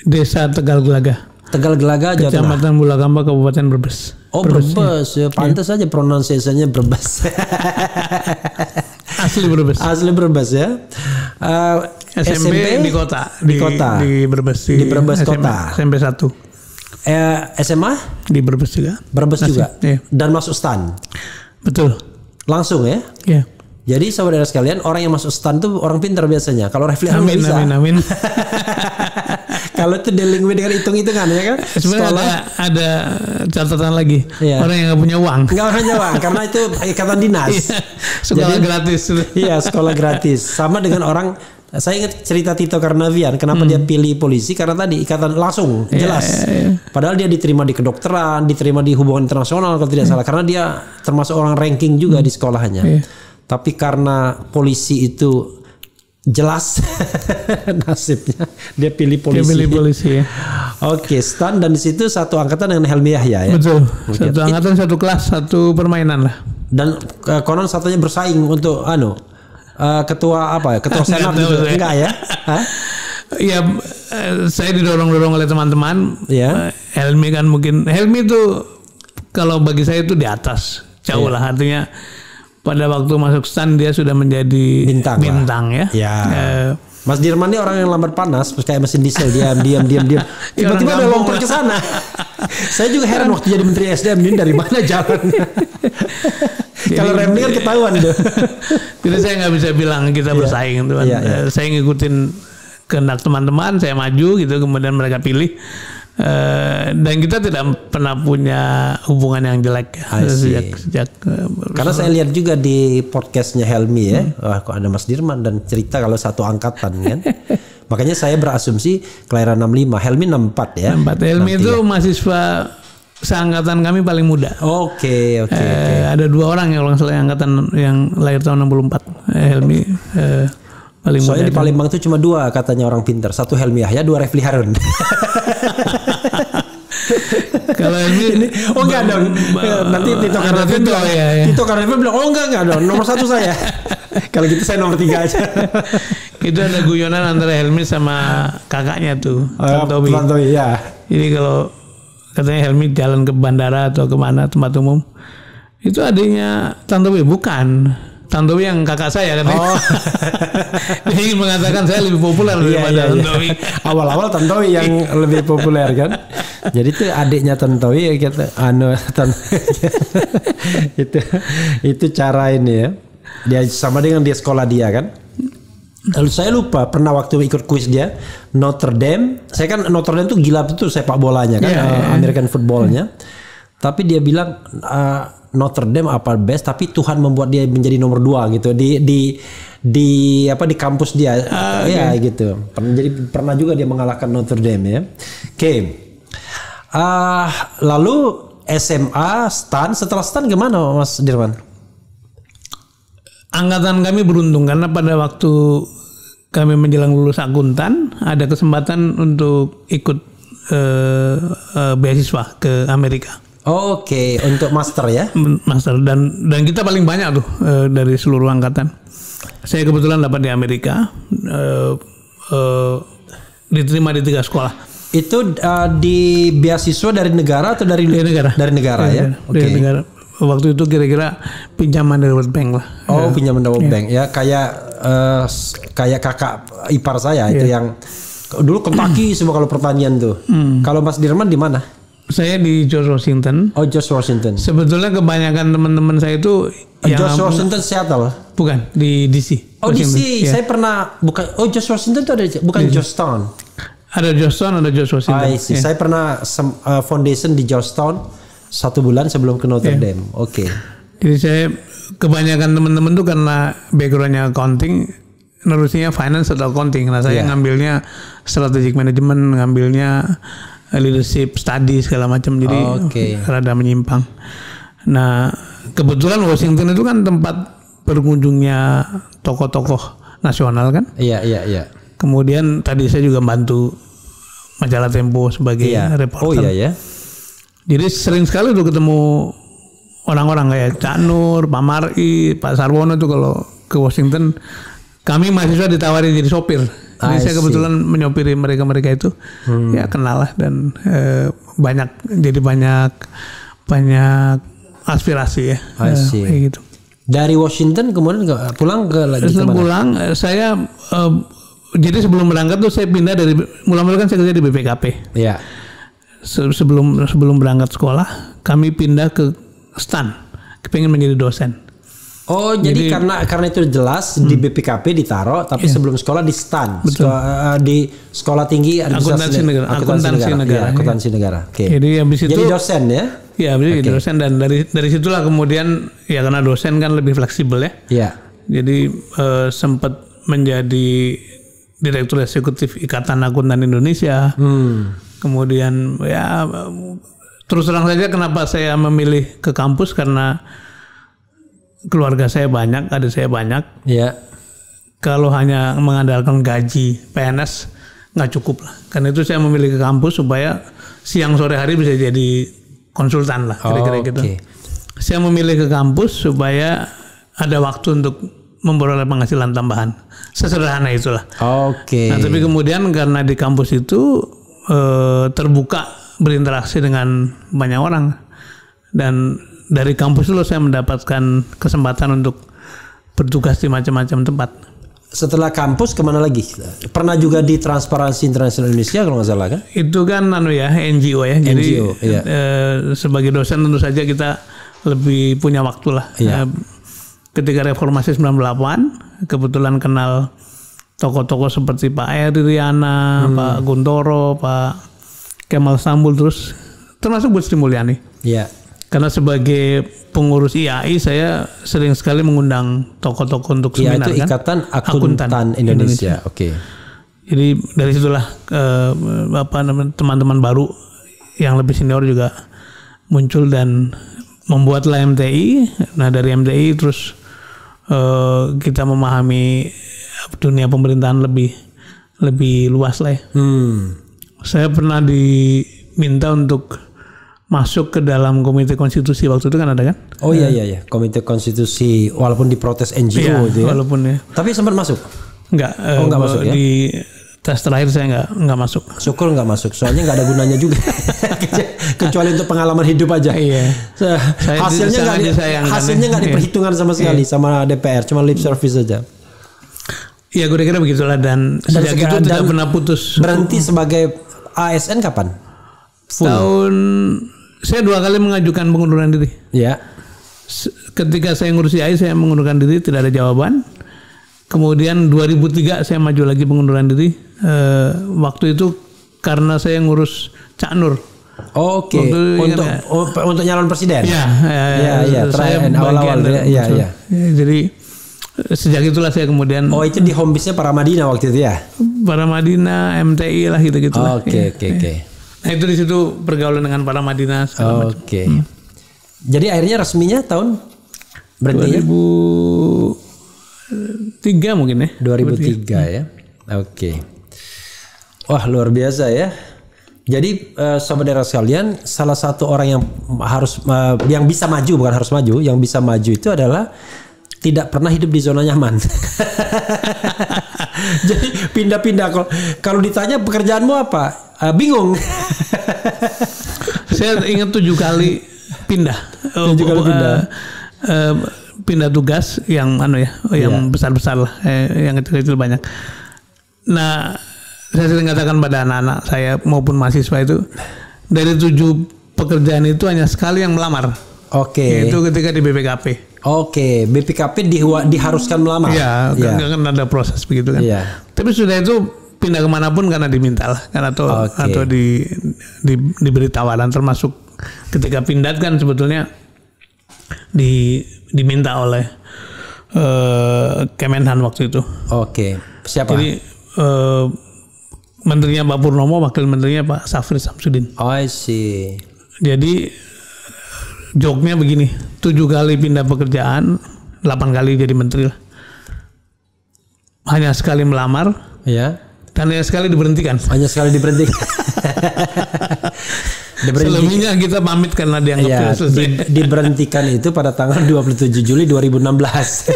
Desa Tegal Gelaga. Tegal Gelaga, Jawa Tengah. Kecamatan Bulakamba, Kabupaten Brebes. Oh, Brebes. Ya, pantas saja pronunciasinya Brebes. Asli Brebes. Asli Brebes ya. SMP di kota. Di Brebes. Di Brebes kota. SMP 1. SMA? Di Brebes juga. Brebes juga. Iya. Dan masuk STAN. Betul. Langsung ya? Iya. Jadi saudara sekalian, orang yang masuk STAN tuh orang pintar biasanya. Kalau Refli nggak bisa. Amin. Kalau itu dealing with dengan hitung-hitungan ya kan. Sebenarnya ada catatan lagi. Iya. Orang yang nggak punya uang. Nggak punya uang karena itu ikatan dinas. Sekolah gratis. Iya, sekolah gratis. Sama dengan orang. Saya ingat cerita Tito Karnavian, kenapa dia pilih polisi, karena tadi ikatan langsung jelas. Padahal dia diterima di kedokteran, diterima di hubungan internasional kalau tidak salah, karena dia termasuk orang ranking juga di sekolahnya. Tapi karena polisi itu jelas nasibnya, dia pilih polisi. Ya. Oke, STAN, dan di situ satu angkatan dengan Helmi Yahya ya. Betul. Satu angkatan, satu kelas, satu permainan lah. Dan konon satunya bersaing untuk ketua apa ya? Ketua senat gitu. Enggak ya? Iya, saya didorong-dorong oleh teman-teman. Ya. Helmi kan mungkin, Helmi itu kalau bagi saya itu di atas jauh lah, artinya pada waktu masuk STAN dia sudah menjadi bintang ya. Mas Dirman ini orang yang lambat panas, kayak mesin diesel, diam. Tiba-tiba ada lompat ke sana. Saya juga heran waktu jadi Menteri SDM, ini dari mana jalannya. Kalau Remli kan ketahuan tuh. Jadi saya nggak bisa bilang kita bersaing, tuh. Saya ngikutin kehendak teman-teman, saya maju gitu, kemudian mereka pilih. Dan kita tidak pernah punya hubungan yang jelek sejak karena saya lihat juga di podcastnya Helmi ya, kok ada Mas Dirman dan cerita kalau satu angkatan kan. Makanya saya berasumsi kelahiran 65, Helmi 64 ya. 64. Helmi itu mahasiswa seangkatan kami paling muda. Oke. Ada 2 orang yang angkatan yang lahir tahun 64. Helmi paling muda. Soalnya di Palembang itu cuma 2 katanya orang pintar. 1 Helmi Yahya, 2 Refli Harun. Kalau ini enggak dong. Nanti Tito Karnavian bilang, Tito Karnavian bilang, enggak dong, nomor 1 saya. Kalau gitu saya nomor 3 aja. Itu ada guyonan antara Helmi sama kakaknya tuh, Tantowi. Ya. Jadi kalau katanya Helmi jalan ke bandara atau kemana tempat umum, itu adiknya Tantowi, bukan. Tantowi yang kakak saya katanya. Dia ingin mengatakan saya lebih populer daripada Tantowi. Awal-awal Tantowi yang lebih populer kan. Jadi itu adiknya Tantowi kata itu cara ini ya. Dia sama dengan dia sekolah dia kan. Lalu saya lupa pernah waktu ikut kuis dia Notre Dame. Saya kan Notre Dame tuh gila betul sepak bolanya kan, American footballnya. Tapi dia bilang Notre Dame apa best, tapi Tuhan membuat dia menjadi nomor 2 gitu di kampus dia. Ya gitu. Jadi pernah juga dia mengalahkan Notre Dame ya. Oke. Lalu SMA, STAN, setelah STAN gimana Mas Dirman? Angkatan kami beruntung karena pada waktu kami menjelang lulus akuntan ada kesempatan untuk ikut beasiswa ke Amerika. Oke, untuk master ya? Master dan kita paling banyak tuh dari seluruh angkatan. Saya kebetulan dapat di Amerika, diterima di 3 sekolah. Itu di beasiswa dari negara atau dari negara? Dari negara ya. Dari negara. Waktu itu kira-kira pinjaman dari World Bank lah. Oh, pinjaman dari World Bank ya, kayak kakak ipar saya itu yang dulu Kentucky semua kalau pertanian tuh. Kalau Mas Dirman di mana? Saya di George Washington. Oh, George Washington. Sebetulnya kebanyakan teman-teman saya itu George Washington Seattle. Bukan, di DC. Oh, DC. Saya pernah bukan. Oh, George Washington itu ada bukan Georgetown. Ada Georgetown, ada George Washington. Saya pernah foundation di Georgetown 1 bulan sebelum ke Notre Dame. Oke. Jadi saya kebanyakan teman-teman tuh karena backgroundnya accounting, nerusinya finance atau accounting. Nah, saya ngambilnya strategic management, ngambilnya leadership study segala macam, jadi rada menyimpang. Nah, kebetulan Washington itu kan tempat berkunjungnya tokoh-tokoh nasional kan. Iya, iya, iya. Kemudian tadi saya juga bantu majalah Tempo sebagai reporter. Oh iya ya. Jadi sering sekali tuh ketemu orang-orang kayak Cak Nur, Pak Mari, Pak Sarwono tuh kalau ke Washington. Kami mahasiswa ditawarin jadi sopir. Jadi saya kebetulan menyopiri mereka-mereka itu. Ya kenal lah dan banyak aspirasi ya. Kayak gitu. Dari Washington kemudian pulang ke lagi kemana? Pulang saya jadi sebelum berangkat tuh saya pindah dari mula-mula kan saya kerja di BPKP. Iya. Sebelum berangkat sekolah kami pindah ke STAN, pengen menjadi dosen. Oh, jadi karena itu jelas di BPKP ditaruh, tapi sebelum sekolah di STAN, di sekolah tinggi akuntansi negara. Akuntansi negara. Oke. Jadi habis itu jadi dosen ya? Iya, jadi dosen dan dari situlah kemudian ya karena dosen kan lebih fleksibel ya. Iya. Jadi sempat menjadi Direktur Eksekutif Ikatan Akuntan Indonesia. Kemudian ya terus terang saja kenapa saya memilih ke kampus karena keluarga saya banyak, adik saya banyak. Iya. Kalau hanya mengandalkan gaji PNS nggak cukup lah. Karena itu saya memilih ke kampus supaya siang sore hari bisa jadi konsultan lah kira-kira gitu. Saya memilih ke kampus supaya ada waktu untuk memperoleh penghasilan tambahan. Sesederhana itulah. Nah, tapi kemudian karena di kampus itu terbuka berinteraksi dengan banyak orang dan dari kampus itu saya mendapatkan kesempatan untuk bertugas di macam-macam tempat. Setelah kampus kemana lagi? Pernah juga di Transparansi Internasional Indonesia kalau nggak salah kan? Itu kan NGO ya. Jadi NGO, iya. Sebagai dosen tentu saja kita lebih punya waktu lah. Iya. Ketika reformasi 98 kebetulan kenal tokoh-tokoh seperti Pak Eri Riana, Pak Guntoro, Pak Kemal Sambul, terus termasuk Bu Sri Mulyani. Iya. Karena sebagai pengurus IAI saya sering sekali mengundang tokoh-tokoh untuk seminar. Itu Ikatan Akuntan Indonesia. Oke. Jadi dari situlah teman-teman baru yang lebih senior juga muncul dan membuatlah MTI. Nah dari MTI terus kita memahami dunia pemerintahan lebih luas lah ya. Saya pernah diminta untuk masuk ke dalam Komite Konstitusi waktu itu kan ada kan? Oh iya. Komite Konstitusi walaupun diprotes NGO itu ya. Walaupun ya. Tapi sempat masuk? Enggak. Enggak masuk ya? Di tes terakhir saya enggak masuk. Syukur enggak masuk. Soalnya enggak ada gunanya juga. Kecuali untuk pengalaman hidup aja. Iya. Hasilnya enggak diperhitungkan sama sekali sama DPR, cuma lip service saja. Iya, gue kira begitulah dan sejak itu tidak pernah putus. Berhenti sebagai ASN kapan? Tahun saya 2 kali mengajukan pengunduran diri. Ya. Ketika saya ngurus IAI saya mengundurkan diri tidak ada jawaban. Kemudian 2003 saya maju lagi pengunduran diri. Waktu itu karena saya ngurus Cak Nur. Oke. Untuk nyalon presiden. Iya. Saya awal-awal. Iya. Jadi sejak itulah saya kemudian. Oh itu di home base-nya Paramadina waktu itu ya? Paramadina, MTI lah gitu-gitu. Oke. Nah itu di situ pergaulan dengan Paramadina. Oke. Jadi akhirnya resminya tahun berarti 2003 mungkin ya. 2003 ya. Oke. Wah luar biasa ya. Jadi saudara sekalian, salah satu orang yang yang bisa maju, bukan harus maju, yang bisa maju itu adalah tidak pernah hidup di zona nyaman. Jadi pindah-pindah. Kalau ditanya pekerjaanmu apa? Bingung. Saya ingat 7 kali pindah. 7 kali pindah. Pindah tugas yang yang besar-besar lah, yang kecil-kecil banyak. Nah, saya sering katakan pada anak-anak saya maupun mahasiswa itu dari 7 pekerjaan itu hanya sekali yang melamar. Oke. Itu ketika di BPKP. Oke, BPKP diharuskan melamar. Iya, kan ada proses begitu kan. Iya. Tapi sudah itu pindah kemanapun karena diminta lah, atau diberi tawaran, termasuk ketika pindah kan sebetulnya diminta oleh Kemenhan waktu itu. Oke, siapa? Jadi menterinya Pak Purnomo, wakil menterinya Pak Safri Samsudin. Oh, I see. Jadi Joknya begini, 7 kali pindah pekerjaan, 8 kali jadi menteri lah. Hanya sekali melamar, Ya. dan hanya sekali diberhentikan. Hanya sekali diberhentikan. Selebihnya kita pamit karena dianggap Ya, tidak selesai. diberhentikan itu pada tanggal 27 Juli 2016.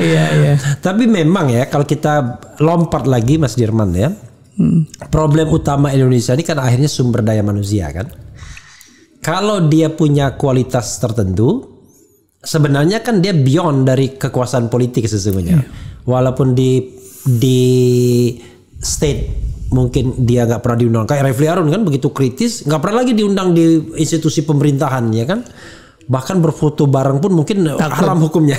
Iya. Tapi memang ya, kalau kita lompat lagi Mas Dirman ya, problem utama Indonesia ini kan akhirnya sumber daya manusia kan. Kalau dia punya kualitas tertentu, sebenarnya kan dia beyond dari kekuasaan politik sesungguhnya. Walaupun di state mungkin dia nggak pernah diundang, kayak Refli Harun kan begitu kritis, nggak pernah lagi diundang di institusi pemerintahan ya kan. Bahkan berfoto bareng pun mungkin haram hukumnya.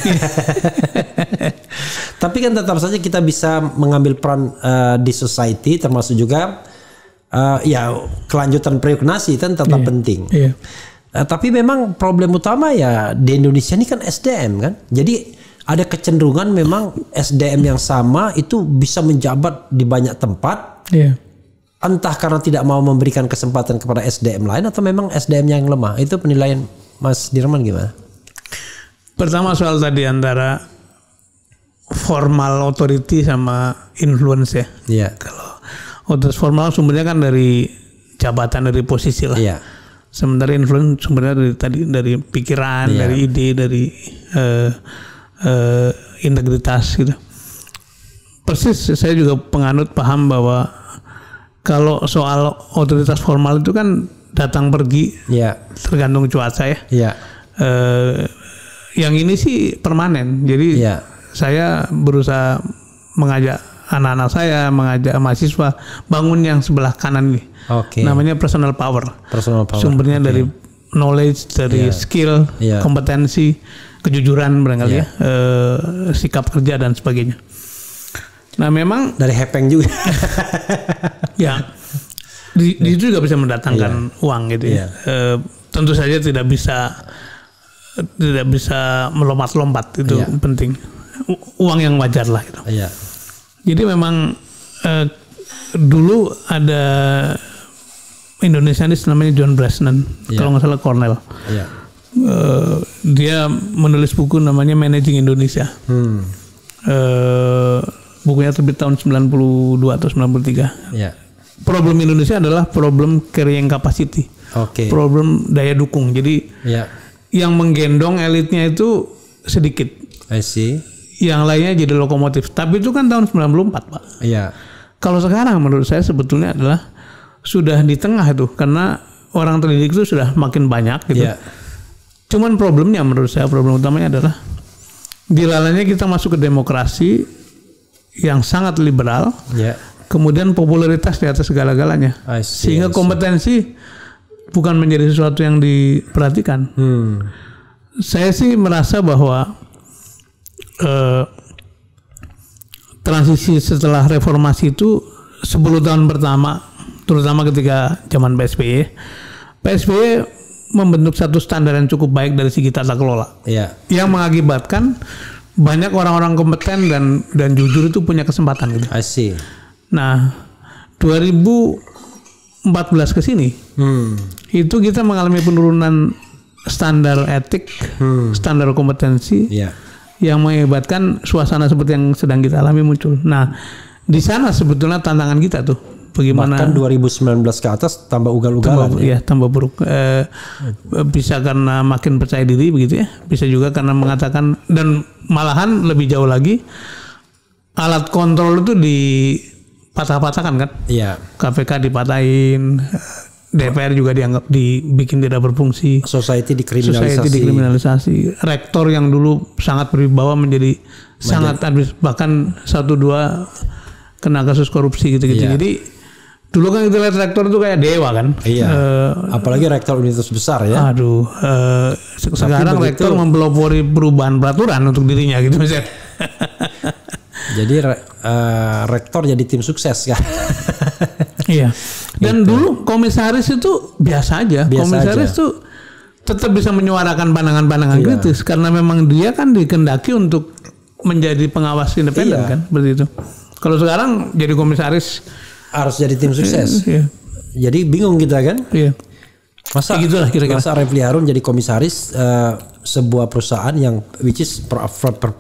Tapi kan tetap saja kita bisa mengambil peran di society, termasuk juga ya kelanjutan periuknasi kan tetap penting. Iya. Tapi memang problem utama ya di Indonesia ini kan SDM kan. Jadi ada kecenderungan memang SDM yang sama itu bisa menjabat di banyak tempat. Iya. Entah karena tidak mau memberikan kesempatan kepada SDM lain atau memang SDM yang lemah. Itu penilaian Mas Dirman gimana? Pertama soal tadi antara formal authority sama influence ya. Iya. Kalau otoritas formal sumbernya kan dari jabatan, dari posisi lah. Iya. Sementara influence sumbernya dari pikiran, Iya. dari ide, dari integritas gitu. Persis saya juga penganut paham bahwa kalau soal otoritas formal itu kan datang pergi, Iya. tergantung cuaca ya. Iya. Yang ini sih permanen. Jadi Iya. saya berusaha mengajak anak-anak saya, mengajak mahasiswa bangun yang sebelah kanan nih. Oke. Namanya personal power. Personal power. Sumbernya dari knowledge, dari skill, kompetensi, kejujuran barangkali ya, sikap kerja dan sebagainya. Nah memang dari hepeng juga. ya di itu juga bisa mendatangkan uang gitu ya. Tentu saja tidak bisa melompat-lompat, itu penting. Uang yang wajar lah gitu. Iya. Jadi memang dulu ada Indonesianis namanya John Bresnan, kalau nggak salah Cornell. Iya. Dia menulis buku namanya Managing Indonesia. Bukunya terbit tahun 92 atau 93. Iya. Problem Indonesia adalah problem carrying capacity. Oke. Problem daya dukung. Jadi yang menggendong elitnya itu sedikit. I see. Yang lainnya jadi lokomotif. Tapi itu kan tahun 94, Pak. Iya. Kalau sekarang menurut saya sebetulnya adalah sudah di tengah itu, karena orang terdidik itu sudah makin banyak gitu. Iya. Cuman problemnya menurut saya, problem utamanya adalah dilalanya kita masuk ke demokrasi yang sangat liberal. Iya. Kemudian popularitas di atas segala-galanya. Sehingga kompetensi bukan menjadi sesuatu yang diperhatikan. Saya sih merasa bahwa transisi setelah reformasi itu 10 tahun pertama, terutama ketika zaman PSBY membentuk satu standar yang cukup baik dari segi tata kelola, yang mengakibatkan banyak orang-orang kompeten dan jujur itu punya kesempatan gitu. I see. Nah, 2014 ke sini itu kita mengalami penurunan standar etik, standar kompetensi, yang mengakibatkan suasana seperti yang sedang kita alami muncul. Nah, di sana sebetulnya tantangan kita tuh, bagaimana bahkan 2019 ke atas tambah ugal-ugalan. Tambah buruk. Bisa karena makin percaya diri begitu ya, bisa juga karena mengatakan, dan malahan lebih jauh lagi, alat kontrol itu dipatah-patahkan kan. Iya. KPK dipatahin, DPR juga dianggap dibikin tidak berfungsi. Society dikriminalisasi. Rektor yang dulu sangat berwibawa menjadi sangat bahkan 1-2 kena kasus korupsi gitu-gitu. Jadi dulu kan kita lihat rektor itu kayak dewa kan. Iya. Apalagi rektor universitas besar ya. Aduh. Sekarang rektor mempelopori perubahan peraturan untuk dirinya gitu misalnya. Jadi rektor jadi tim sukses kan. Iya. Dan dulu komisaris itu biasa aja. Komisaris itu tetap bisa menyuarakan pandangan-pandangan kritis karena memang dia kan dikehendaki untuk menjadi pengawas independen kan, seperti itu. Kalau sekarang jadi komisaris harus jadi tim sukses. Jadi bingung kita kan. Masa gitulah kira-kira. Masa Refli Harun jadi komisaris sebuah perusahaan yang which is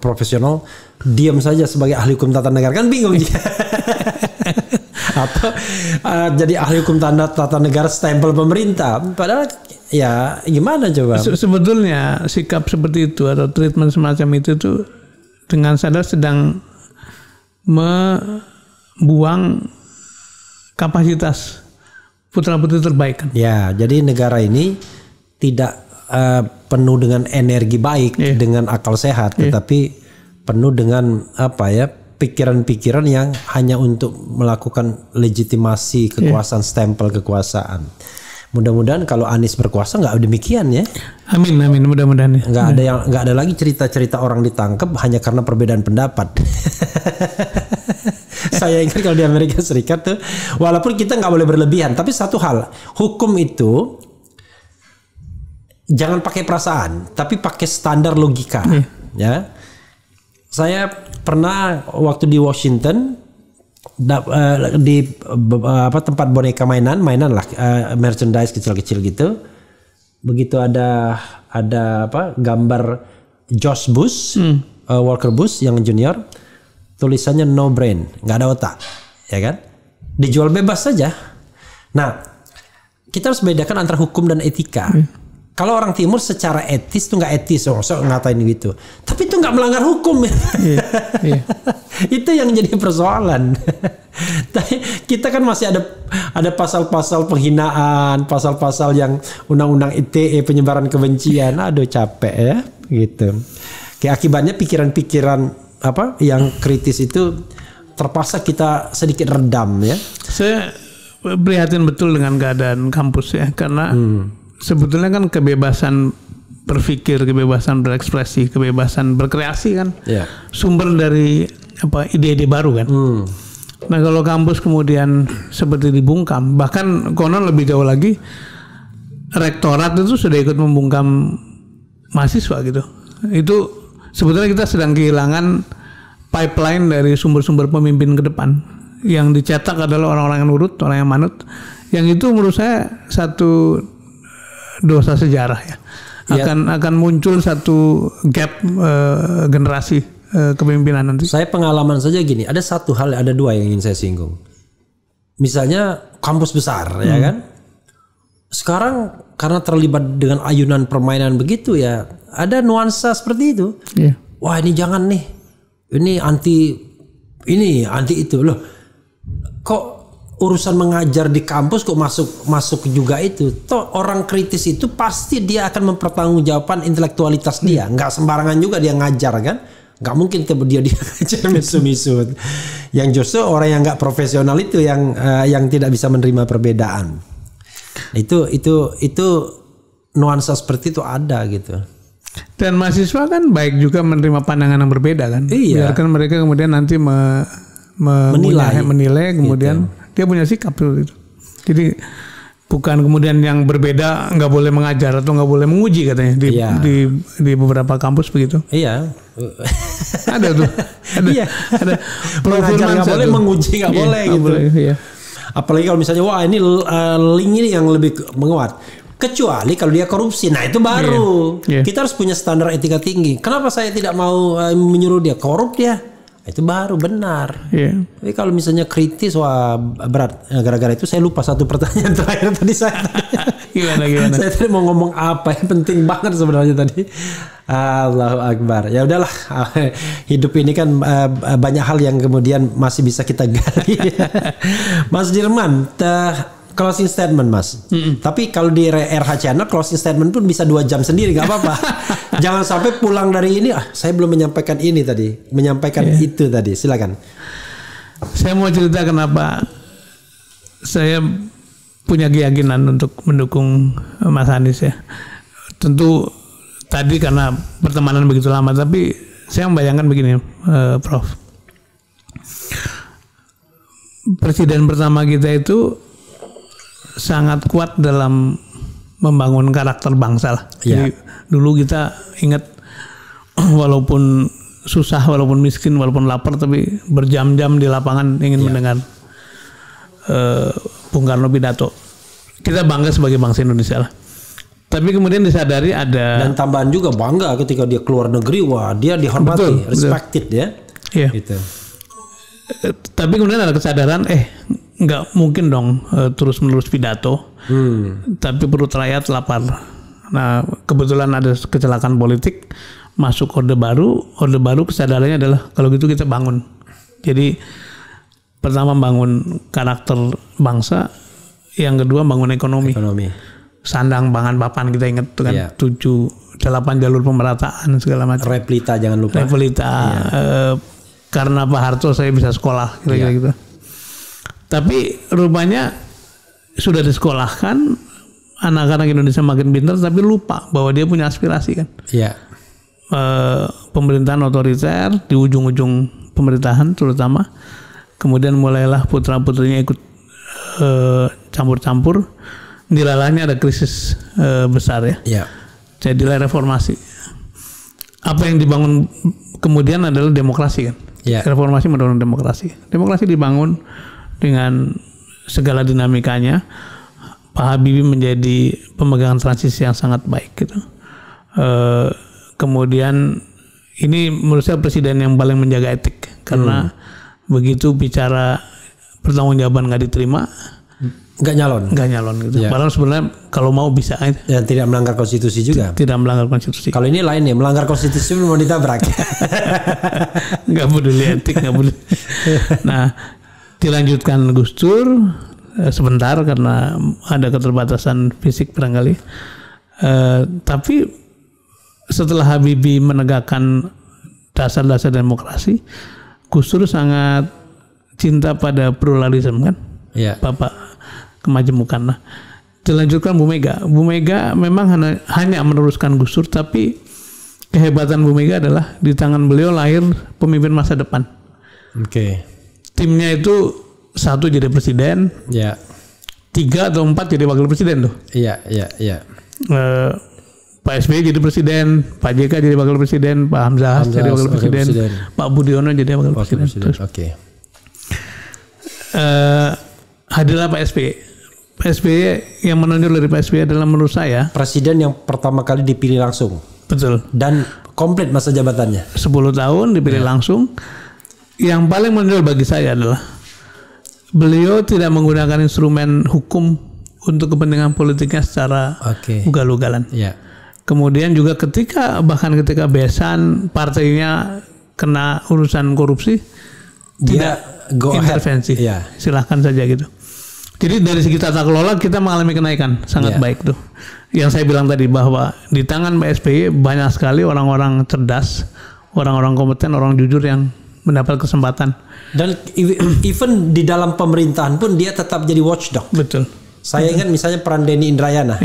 profesional, diam saja sebagai ahli hukum tata negara, kan bingung dia. Atau jadi ahli hukum tata negara stempel pemerintah, padahal ya gimana coba? Sebetulnya sikap seperti itu atau treatment semacam itu tuh dengan sadar sedang membuang kapasitas putra-putri terbaik kan. Ya, jadi negara ini tidak penuh dengan energi baik, dengan akal sehat, tetapi penuh dengan pikiran-pikiran yang hanya untuk melakukan legitimasi kekuasaan, stempel kekuasaan. Mudah-mudahan kalau Anies berkuasa nggak demikian ya. Amin mudah-mudahan. Nggak ada lagi cerita-cerita orang ditangkap hanya karena perbedaan pendapat. Saya ingat kalau di Amerika Serikat tuh, walaupun kita nggak boleh berlebihan, tapi satu hal, hukum itu jangan pakai perasaan, tapi pakai standar logika. Ya, saya pernah waktu di Washington di tempat boneka mainan lah, merchandise kecil-kecil gitu. Begitu ada gambar George Bush, Walker Bush yang junior. Tulisannya no brain, nggak ada otak, ya kan? Dijual bebas saja. Nah, kita harus bedakan antara hukum dan etika. Kalau orang Timur secara etis tuh nggak etis, so ngatain gitu. Tapi itu nggak melanggar hukum. Itu yang jadi persoalan. Kita kan masih ada pasal-pasal penghinaan, pasal-pasal yang undang-undang ITE penyebaran kebencian. Aduh capek ya, gitu. Kayak akibatnya pikiran-pikiran yang kritis itu terpaksa kita sedikit redam ya. Saya prihatin betul dengan keadaan kampus ya, karena sebetulnya kan kebebasan berpikir, kebebasan berekspresi, kebebasan berkreasi kan sumber dari ide-ide baru kan. Nah kalau kampus kemudian seperti dibungkam, bahkan konon lebih jauh lagi rektorat itu sudah ikut membungkam mahasiswa gitu. Itu sebetulnya kita sedang kehilangan pipeline dari sumber-sumber pemimpin ke depan. Yang dicetak adalah orang-orang yang nurut, orang yang manut. Yang itu menurut saya satu dosa sejarah ya. Akan muncul satu gap generasi kepemimpinan nanti. Saya pengalaman saja gini, ada satu hal, ada dua yang ingin saya singgung. Misalnya kampus besar ya kan. Sekarang karena terlibat dengan ayunan permainan begitu ya, ada nuansa seperti itu. Wah ini jangan nih, ini anti itu loh. Kok urusan mengajar di kampus kok masuk juga itu? Toh orang kritis itu pasti dia akan mempertanggungjawabkan intelektualitas dia. Nggak sembarangan juga dia ngajar kan? Nggak mungkin dia ngajar misu-misu. Yang justru orang yang nggak profesional itu yang tidak bisa menerima perbedaan. Itu nuansa seperti itu ada gitu. Dan mahasiswa kan baik juga menerima pandangan yang berbeda kan. Biarkan mereka kemudian nanti menilai kemudian dia punya sikap itu. Jadi bukan kemudian yang berbeda nggak boleh mengajar atau nggak boleh menguji katanya di beberapa kampus begitu. Iya. Ada tuh. Ada. Mengajar nggak boleh, menguji nggak boleh gitu. Boleh, iya. Apalagi kalau misalnya wah ini link ini yang lebih menguat. Kecuali kalau dia korupsi, nah itu baru kita harus punya standar etika tinggi. Kenapa saya tidak mau menyuruh dia korup dia? Itu baru benar. Tapi kalau misalnya kritis, wah berat. Gara-gara itu saya lupa satu pertanyaan terakhir tadi saya. Gimana? Saya tadi mau ngomong apa yang penting banget sebenarnya tadi. Allahu Akbar. Ya udahlah, hidup ini kan banyak hal yang kemudian masih bisa kita gali. Mas Dirman, closing statement Mas. Tapi kalau di RH Channel closing statement pun bisa 2 jam sendiri, nggak apa-apa. Jangan sampai pulang dari ini, saya belum menyampaikan ini tadi, menyampaikan itu tadi. Silakan. Saya mau cerita kenapa saya punya keyakinan untuk mendukung Mas Anies ya. Tentu tadi karena pertemanan begitu lama, tapi saya membayangkan begini, Prof. Presiden pertama kita itu sangat kuat dalam membangun karakter bangsa lah. Jadi dulu kita ingat walaupun susah, walaupun miskin, walaupun lapar, tapi berjam-jam di lapangan ingin mendengar Bung Karno pidato. kita bangga sebagai bangsa Indonesia lah. Tapi kemudian disadari ada Dan tambahan juga bangga ketika dia keluar negeri, wah dia dihormati, respected ya. Iya. Gitu. Tapi kemudian ada kesadaran, nggak mungkin dong terus-menerus pidato. Tapi perut rakyat lapar. Nah, kebetulan ada kecelakaan politik, masuk Orde Baru kesadarannya adalah kalau gitu kita bangun. Jadi pertama bangun karakter bangsa, yang kedua bangun ekonomi. Sandang pangan papan kita ingat tuh kan, 7-8 jalur pemerataan segala macam. Replita jangan lupa. Karena Pak Harto saya bisa sekolah kira-kira gitu. Tapi rupanya sudah disekolahkan, anak-anak Indonesia makin pintar tapi lupa bahwa dia punya aspirasi kan. Iya. Pemerintahan otoriter di ujung-ujung pemerintahan terutama, kemudian mulailah putra-putrinya ikut campur-campur, dilalahnya ada krisis besar ya. Iya. Jadilah reformasi. Apa yang dibangun kemudian adalah demokrasi kan. Iya. Reformasi mendorong demokrasi. Demokrasi dibangun dengan segala dinamikanya. Pak Habibie menjadi pemegang transisi yang sangat baik gitu. Kemudian ini menurut saya presiden yang paling menjaga etik karena begitu bicara pertanggungjawaban nggak diterima, nggak nyalon gitu. Padahal sebenarnya kalau mau bisa. Dan tidak melanggar konstitusi juga. Tidak melanggar konstitusi. Kalau ini lain nih, melanggar konstitusi belum mau ditabrak. Nggak peduli etik, nggak peduli. Nah, dilanjutkan Gus Dur sebentar karena ada keterbatasan fisik barangkali. Tapi setelah Habibie menegakkan dasar-dasar demokrasi, Gus Dur sangat cinta pada pluralisme kan. Iya. Bapak kemajemukan. Nah, dilanjutkan Bu Mega. Bu Mega memang hanya meneruskan Gus Dur, tapi kehebatan Bu Mega adalah di tangan beliau lahir pemimpin masa depan. Oke. Timnya itu 1 jadi presiden, 3 atau 4 jadi wakil presiden tuh. Iya. Pak SBY jadi presiden, Pak JK jadi wakil presiden, Pak Hamzah jadi wakil presiden, Pak Budiono jadi wakil presiden. Terus, hadirlah Pak SBY. Pak SBY yang menonjol dari Pak SBY adalah menurut saya presiden yang pertama kali dipilih langsung. Betul. Dan komplit masa jabatannya. 10 tahun dipilih langsung. Yang paling menonjol bagi saya adalah beliau tidak menggunakan instrumen hukum untuk kepentingan politiknya secara ugal-ugalan. Kemudian juga bahkan ketika besan partainya kena urusan korupsi, dia tidak intervensi. Silahkan saja gitu. Jadi dari segi tata kelola kita mengalami kenaikan sangat baik tuh. Yang saya bilang tadi bahwa di tangan Pak SBY banyak sekali orang-orang cerdas, orang-orang kompeten, orang jujur yang mendapat kesempatan. Dan even di dalam pemerintahan pun dia tetap jadi watchdog. Betul. Saya ingat misalnya peran Denny Indrayana.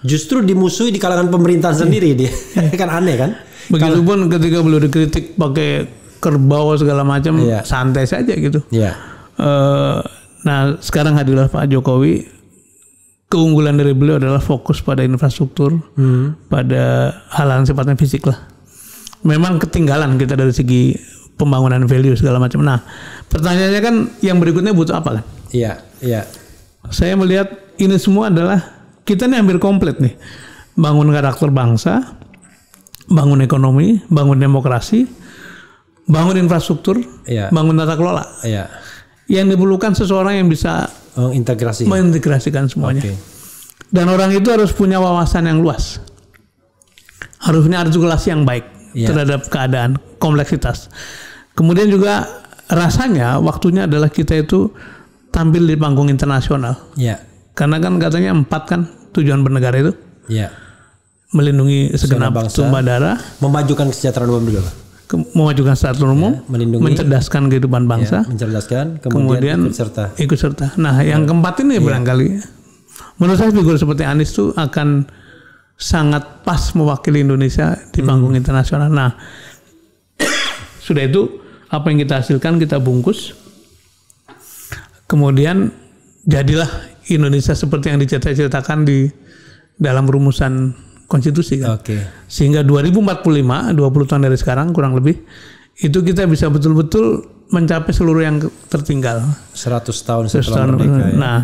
Justru dimusuhi di kalangan pemerintahan sendiri dia. Kan aneh kan? Begitupun ketika beliau dikritik pakai kerbau segala macam, santai saja gitu. Nah, sekarang hadirlah Pak Jokowi. Keunggulan dari beliau adalah fokus pada infrastruktur, pada hal-hal yang sifatnya fisik lah. Memang ketinggalan kita dari segi pembangunan value segala macam. Nah, pertanyaannya kan yang berikutnya butuh apa kan? Saya melihat ini semua adalah kita nih hampir komplit nih. Bangun karakter bangsa, bangun ekonomi, bangun demokrasi, bangun infrastruktur, bangun tata kelola. Yang diperlukan seseorang yang bisa mengintegrasikan semuanya. Dan orang itu harus punya wawasan yang luas. Harus punya artikulasi yang baik terhadap keadaan, kompleksitas. Kemudian juga rasanya waktunya adalah kita itu tampil di panggung internasional. Karena kan katanya 4 kan tujuan bernegara itu. Melindungi segenap tumpah darah, memajukan kesejahteraan umum dulu. Memajukan kesejahteraan umum, mencerdaskan kehidupan bangsa, kemudian ikut serta. Nah, yang keempat ini barangkali menurut saya figur seperti Anies itu akan sangat pas mewakili Indonesia di panggung internasional. Nah, sudah itu apa yang kita hasilkan kita bungkus. Kemudian jadilah Indonesia seperti yang diceritakan di dalam rumusan konstitusi kan. Sehingga 2045, 20 tahun dari sekarang kurang lebih, itu kita bisa betul-betul mencapai seluruh yang tertinggal. 100 tahun setelah merdeka. Nah,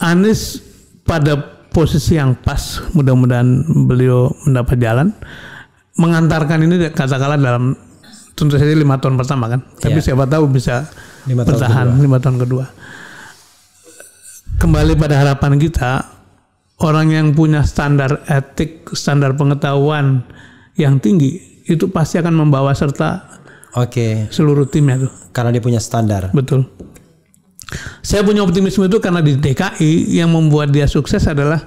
Anies pada posisi yang pas, mudah-mudahan beliau mendapat jalan mengantarkan ini katakanlah dalam tentu saja 5 tahun pertama kan, tapi siapa tahu bisa 5 tahun bertahan 5 tahun kedua. Kembali pada harapan kita, orang yang punya standar etik, standar pengetahuan yang tinggi itu pasti akan membawa serta seluruh timnya tuh. Karena dia punya standar. Betul. Saya punya optimisme itu karena di DKI yang membuat dia sukses adalah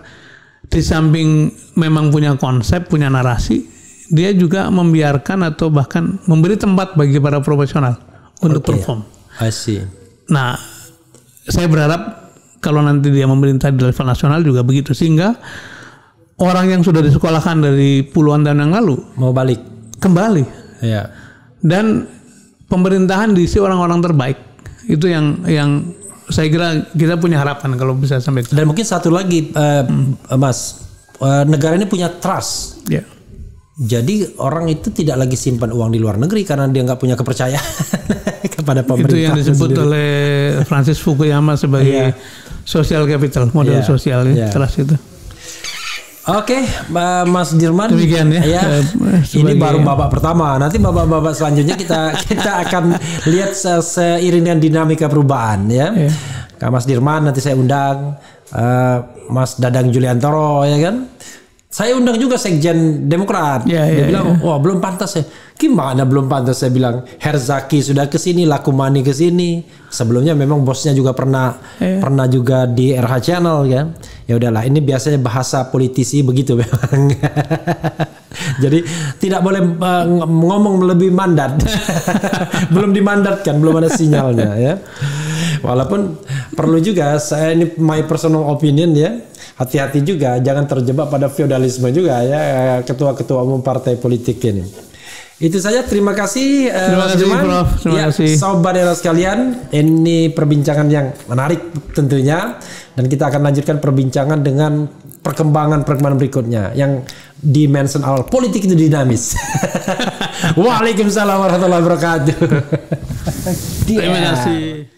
di samping memang punya konsep, punya narasi, dia juga membiarkan atau bahkan memberi tempat bagi para profesional untuk perform. I see. Nah, saya berharap kalau nanti dia memerintah di level nasional juga begitu, sehingga orang yang sudah disekolahkan dari puluhan tahun yang lalu mau balik kembali. Iya. Dan pemerintahan diisi orang-orang terbaik. Itu yang saya kira kita punya harapan kalau bisa sampai ke sana. Dan mungkin satu lagi Mas, negara ini punya trust. Ya. Jadi orang itu tidak lagi simpan uang di luar negeri karena dia nggak punya kepercayaan kepada pemerintah. Itu yang disebut sendiri oleh Francis Fukuyama sebagai social capital, model sosial trust itu. Oke, Mas Dirman. Demikian ya. Ini baru babak pertama. Nanti babak-babak selanjutnya kita akan lihat seiring dengan dinamika perubahan ya. Mas Dirman nanti saya undang Mas Dadang Juliantoro ya kan. Saya undang juga Sekjen Demokrat. Dia bilang, wah belum pantas ya. Gimana belum pantas? Saya bilang, Herzaki sudah ke sini, Lakumani ke sini. Sebelumnya memang bosnya juga pernah juga di RH Channel ya. Ya udahlah, ini biasanya bahasa politisi begitu memang. Jadi tidak boleh ngomong lebih mandat. Belum dimandatkan, belum ada sinyalnya ya. Walaupun perlu juga, saya ini my personal opinion ya. Hati-hati juga, jangan terjebak pada feodalisme juga ya ketua-ketua umum partai politik ini. Itu saja, terima kasih. Terima kasih Prof. Terima kasih. Sobat Era sekalian, ini perbincangan yang menarik tentunya, dan kita akan lanjutkan perbincangan dengan perkembangan berikutnya yang dimension awal, politik itu dinamis. Waalaikumsalam warahmatullahi wabarakatuh. Terima kasih.